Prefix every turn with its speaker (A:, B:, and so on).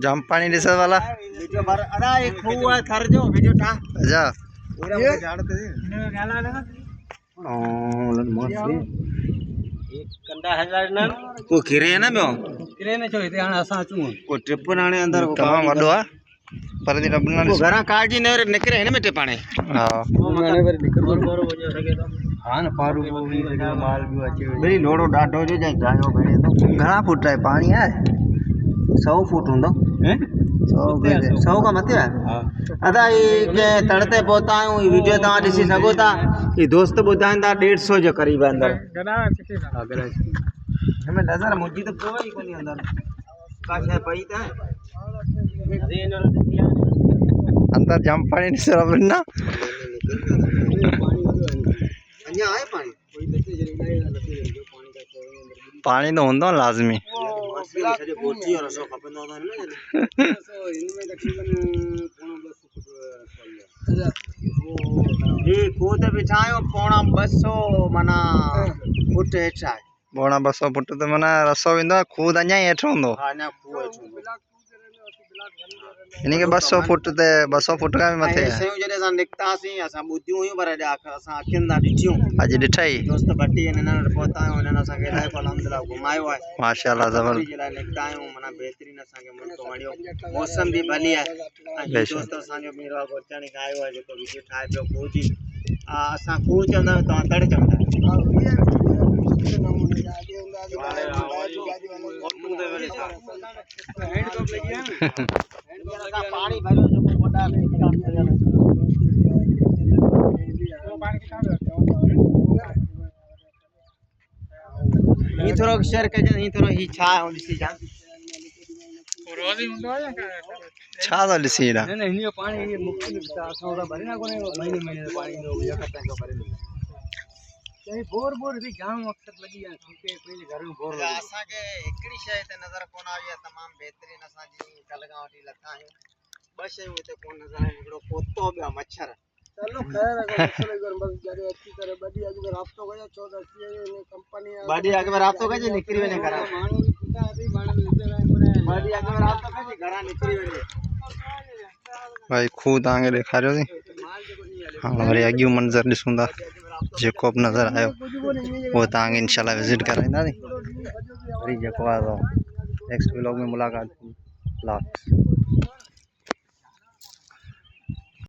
A: जाम पानी डिसर वाला
B: वीडियो भर अदा एक खूह है थर जो वीडियो था
A: जा
B: ये जानते हैं एक कंडा हजार ना को घिरे है ना ब्यो घिरे ने जो इते हां असा चू को ट्रिप नाने अंदर को
A: तमाम वडो आ पर दी रबना
B: को घरा काजी ने निकरे है ना मेटे पाने
A: हां
B: माने वर निकर बोरो हो सके तो हां न पारू को भी माल भी अचे बड़ी लोड़ो डाडो जो जाई गायो भेड़े तो
A: घणा फुट है पानी है
B: 100 फुट हुंदो हैं 100 का मत है अदा ये तड़ते पहुंचा हूं वीडियो ता दिसी सको ता ये दोस्त बुधांदा 150 जो करीब अंदर गना सिकेगा गना हमें नजर मुजी तो कोई कोनी अंदर काशे पई ता अरे इन
A: अंदर जाम पानी डिसर वरना
B: अन्या आए पानी कोई लते जरी लते पानी का
A: पानी तो होंदो लाजमी
B: सजे बोटी और रसो खपंदो था ना सो इनमें तकरीबन 200 फुट ये कोते बिछायो 200 मना फुट हेठा
A: बोणा 200 फुट तो मना रसो विंदो खूद अञा हेठ होंदो
B: हां ना खूह हेठ
A: यानी कि 200 फुट ते 200 फुट का भी मथे है
B: सयो जने सा निकतासी असा बुद्धियो हुई पर असा अखिन दा दिठियो
A: आज दिठाई
B: दोस्त बट्टी ने न पहुंचायो ने सा के लाए अल्हम्दुलिल्लाह घुमायो है
A: माशाल्लाह जबरदस्त
B: जिला निकतायो मना बेहतरीन असा के मन तो वणियो मौसम भी भली है दोस्त असा जो मेरा गोचानी गायो है जो वीडियो ठाए पियो खोजी असा खो चंदा तो तड़ चंदा पानी भरो जो बड़ा ही थोरो शेयर के ही थोरो ही छा दिसी जा रोज ही हुंदो या
A: छा तो दिसी ना
B: नहीं नहीं पानी मुख्तलिफ असां का भरे ना कोने महीने महीने पानी नो या खता का भरे नहीं बोर बोर भी जाम वक्त लगी है क्योंकि पहले घर में बोर असा के एकड़ी शय ते नजर कोन आवी तमाम बेहतरीन असा जी कलगावटी लता है बस ये ते कोन नजर है एकड़ो पोतो बे मच्छर चलो खैर अगर चले घर बस जारे अच्छी तरह बड़ी अगर रास्तो गया 14 ने कंपनी बड़ी अगर रास्तो गए निकरी ने करा मानो पिता अभी मानो बड़ी अगर रास्तो गए घरा निकरी ने
A: भाई खूद आगे दिखा रहे हो हां वरी अगियो मंजर दिसुंदा जेको अब नजर आयो वो तांगे इंशाल्लाह विजिट कराइंदा नी वरी जेको आ नेक्स्ट व्लॉग में मुलाकात लास्ट